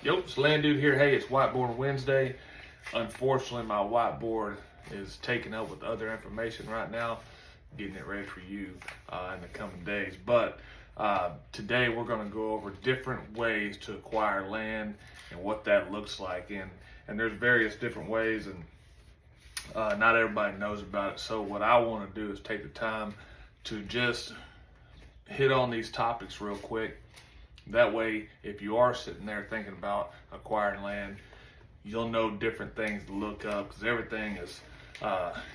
Yep, it's Land Dude here. Hey, it's Whiteboard Wednesday. Unfortunately, my whiteboard is taken up with other information right now, getting it ready for you in the coming days. But today we're going to go over different ways to acquire land and what that looks like. And there's various different ways, and not everybody knows about it. So what I want to do is take the time to just hit on these topics real quick. That way, if you are sitting there thinking about acquiring land, you'll know different things to look up, because everything is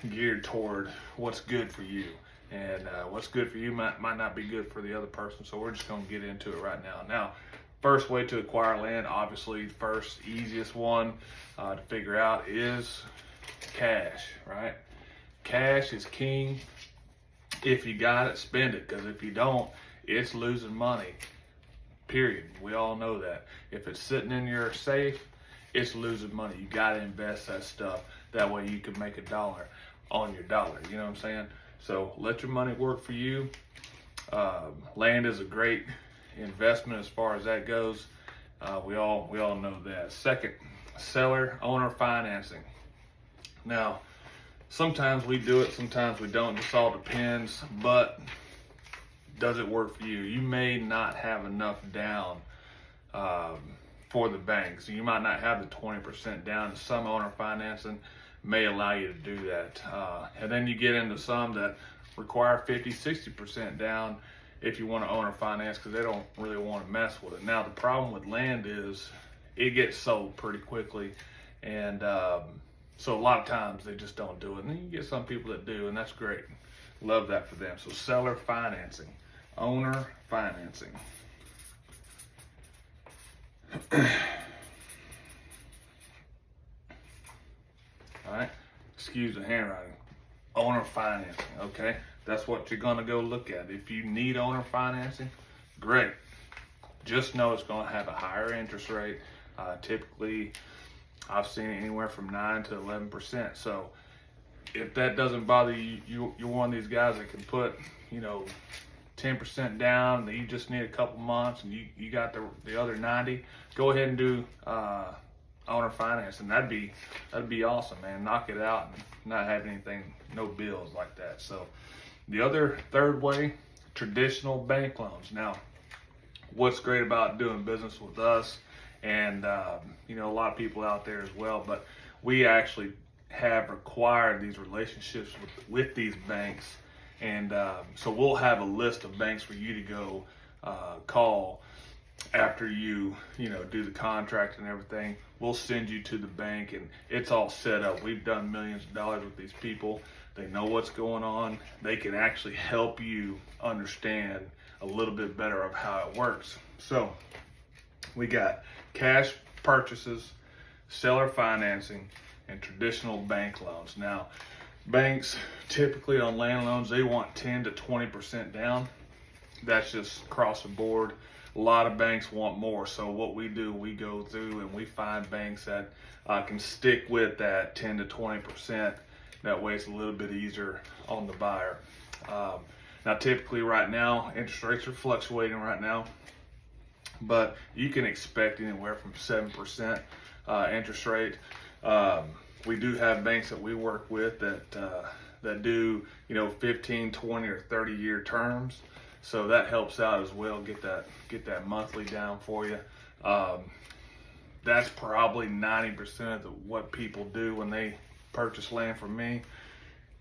geared toward what's good for you. And what's good for you might not be good for the other person. So we're just going to get into it right now. Now, first way to acquire land, obviously, the first easiest one to figure out is cash, right? Cash is king. If you got it, spend it, because if you don't, it's losing money. Period. We all know that. If it's sitting in your safe, it's losing money. You got to invest that stuff. That way you can make a dollar on your dollar. You know what I'm saying? So let your money work for you. Land is a great investment as far as that goes. We all know that. Second, seller owner financing. Now, sometimes we do it, sometimes we don't. This all depends, but does it work for you? You may not have enough down for the bank. So you might not have the 20% down. Some owner financing may allow you to do that. And then you get into some that require 50, 60% down if you want to owner finance, because they don't really want to mess with it. Now, the problem with land is it gets sold pretty quickly. And so a lot of times they just don't do it. And then you get some people that do, and that's great. Love that for them. So seller financing. Owner financing. All right, excuse the handwriting. Owner financing, okay? That's what you're gonna go look at. If you need owner financing, great. Just know it's gonna have a higher interest rate. Typically, I've seen it anywhere from 9 to 11%. So if that doesn't bother you, you're one of these guys that can put, 10% down, and you just need a couple months, and you got the other 90. Go ahead and do owner financing. That'd be awesome, man. Knock it out and not have anything, no bills like that. So the other third way, traditional bank loans. Now, what's great about doing business with us, and a lot of people out there as well, but we actually have acquired these relationships with these banks. And so we'll have a list of banks for you to go call after you do the contract and everything. We'll send you to the bank, and it's all set up. We've done millions of dollars with these people. They know what's going on. They can actually help you understand a little bit better of how it works. So we got cash purchases, seller financing, and traditional bank loans. Now, banks typically on land loans, they want 10 to 20% down. That's just across the board. A lot of banks want more. So what we do, we go through and we find banks that can stick with that 10 to 20%. That way it's a little bit easier on the buyer. Now, typically right now, interest rates are fluctuating right now, but you can expect anywhere from 7% interest rate. We do have banks that we work with that do 15, 20, or 30-year terms, so that helps out as well. Get that monthly down for you. That's probably 90% of what people do when they purchase land from me.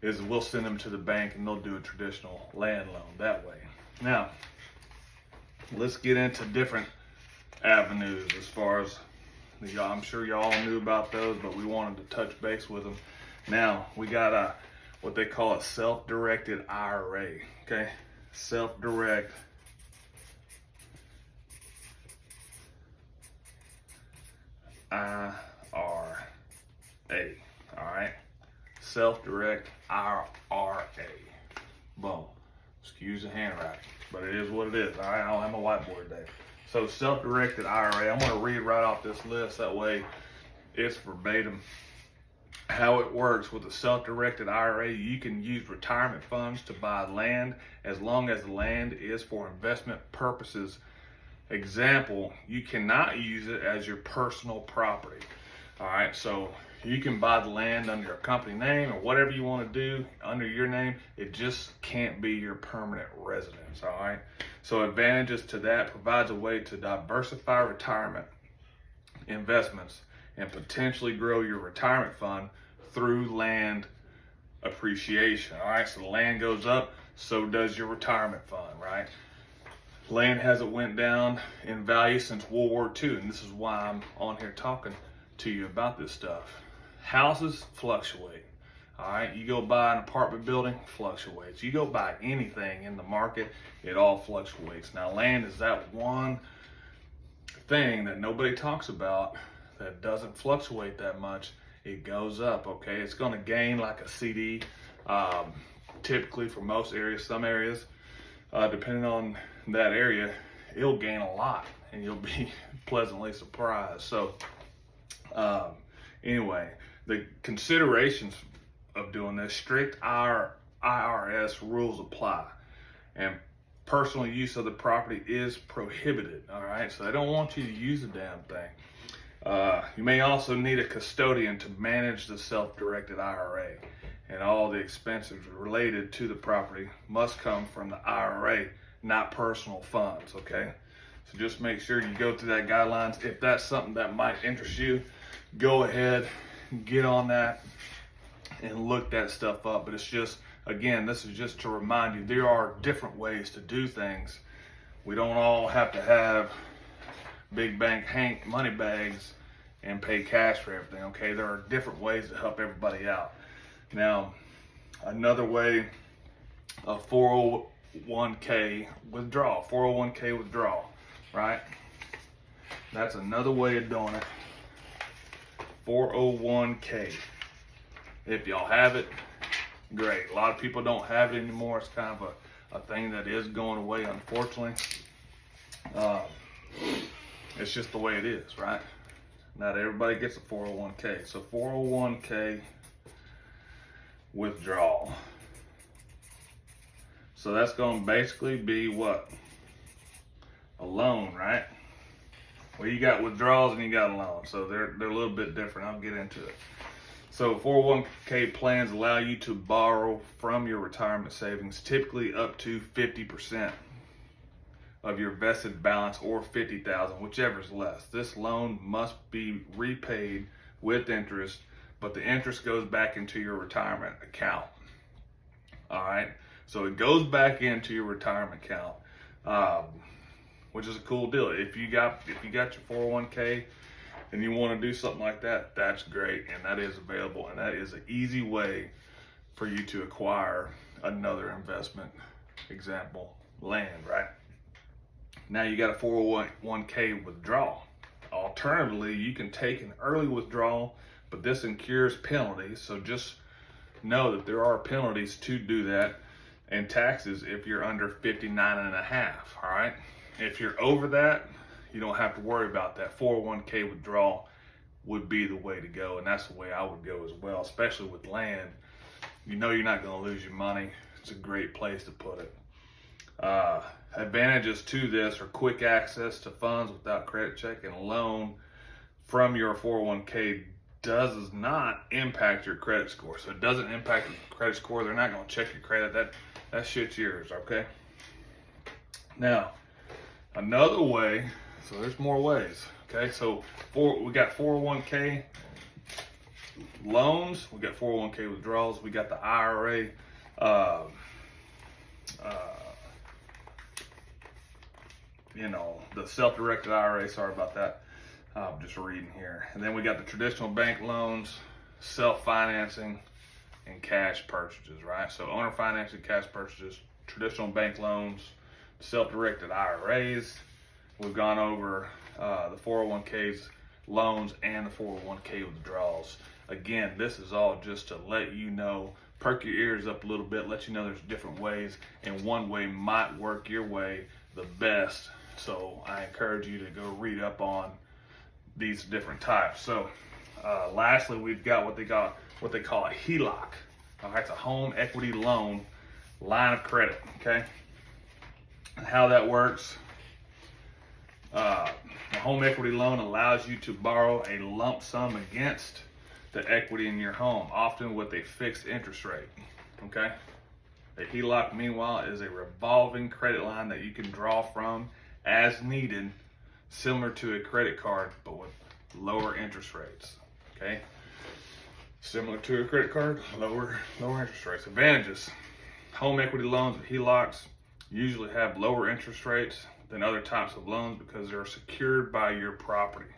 Is we'll send them to the bank and they'll do a traditional land loan that way. Now, let's get into different avenues as far as. I'm sure y'all knew about those, but we wanted to touch base with them. Now, we got what they call a self-directed IRA, okay? Self-direct IRA, all right? Self-direct IRA. Boom. Excuse the handwriting, but it is what it is, all right? I don't have my whiteboard today. So self-directed IRA, I'm going to read right off this list. That way it's verbatim. How it works with a self-directed IRA, you can use retirement funds to buy land as long as the land is for investment purposes Example, you cannot use it as your personal property. All right, so you can buy the land under your company name or whatever you want to do under your name. It just can't be your permanent residence. All right, so advantages to that: provides a way to diversify retirement investments and potentially grow your retirement fund through land appreciation. All right, so the land goes up, so does your retirement fund, right? Land hasn't went down in value since World War II, and this is why I'm on here talking to you about this stuff. Houses fluctuate. All right, you go buy an apartment building, fluctuates. You go buy anything in the market, it all fluctuates. Now, land is that one thing that nobody talks about that doesn't fluctuate that much. It goes up, okay? It's going to gain like a CD, typically for most areas. Some areas, depending on that area, it'll gain a lot, and you'll be pleasantly surprised. So, anyway, the considerations of doing this: strict IRS rules apply, and personal use of the property is prohibited. All right, so they don't want you to use the damn thing. You may also need a custodian to manage the self-directed IRA, and all the expenses related to the property must come from the IRA, not personal funds. Okay, so just make sure you go through that guidelines. If that's something that might interest you, go ahead, get on that and look that stuff up. But it's just, again, this is just to remind you, there are different ways to do things. We don't all have to have big bank money bags and pay cash for everything, okay? There are different ways to help everybody out. Now, another way, a 401k withdrawal, right? That's another way of doing it. 401k. If y'all have it, great. A lot of people don't have it anymore. It's kind of a thing that is going away, unfortunately. It's just the way it is, right? Not everybody gets a 401k. So 401k withdrawal. So that's going to basically be what? A loan, right? Well, you got withdrawals and you got a loan. So they're a little bit different. I'll get into it. So 401k plans allow you to borrow from your retirement savings, typically up to 50% of your vested balance, or $50,000, whichever is less. This loan must be repaid with interest, but the interest goes back into your retirement account. All right, so it goes back into your retirement account, which is a cool deal. If you got your 401k and you want to do something like that, that's great, and that is available, and that is an easy way for you to acquire another investment. Example, land, right? Now you got a 401k withdrawal. Alternatively, you can take an early withdrawal, but this incurs penalties, so just know that there are penalties to do that, and taxes if you're under 59 and a half. All right, if you're over that, you don't have to worry about that. 401k withdrawal would be the way to go, and that's the way I would go as well, especially with land. You know you're not going to lose your money. It's a great place to put it. Advantages to this are quick access to funds without credit check, and a loan from your 401k does not impact your credit score. So it doesn't impact your credit score. They're not going to check your credit. That shit's yours, okay? Now, another way, so there's more ways, okay? So we got 401k loans, we got 401k withdrawals, we got the IRA, the self-directed IRA, sorry about that. I'm just reading here. And then we got the traditional bank loans, self-financing, and cash purchases, right? So owner financing, cash purchases, traditional bank loans, self-directed IRAs. We've gone over the 401ks, loans, and the 401k withdrawals. Again, this is all just to let you know, perk your ears up a little bit, let you know there's different ways, and one way might work your way the best. So I encourage you to go read up on these different types. So lastly, we've got what they call a HELOC. All right, it's a home equity loan line of credit. Okay, and how that works A home equity loan allows you to borrow a lump sum against the equity in your home, often with a fixed interest rate. Okay? A HELOC, meanwhile, is a revolving credit line that you can draw from as needed, similar to a credit card, but with lower interest rates. Okay? Similar to a credit card, lower interest rates. Advantages: home equity loans and HELOCs usually have lower interest rates than other types of loans because they're secured by your property.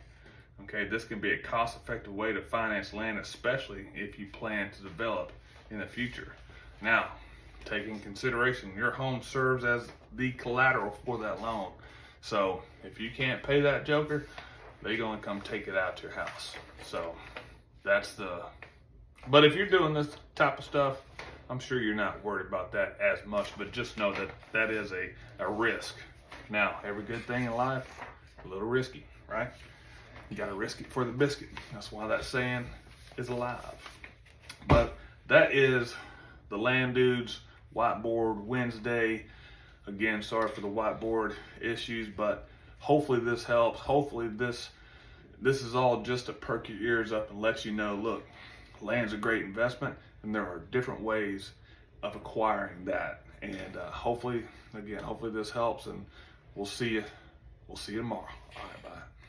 Okay, this can be a cost-effective way to finance land, especially if you plan to develop in the future. Now, take in consideration your home serves as the collateral for that loan. So if you can't pay that joker, they're gonna come take it out to your house. So but if you're doing this type of stuff, I'm sure you're not worried about that as much, but just know that that is a risk. Now, every good thing in life, a little risky, right? You gotta risk it for the biscuit. That's why that saying is alive. But that is the Land Dudes Whiteboard Wednesday. Again, sorry for the whiteboard issues, but hopefully this helps. Hopefully this is all just to perk your ears up and let you know, look, land's a great investment and there are different ways of acquiring that. And hopefully this helps, and we'll see you tomorrow. All right, bye.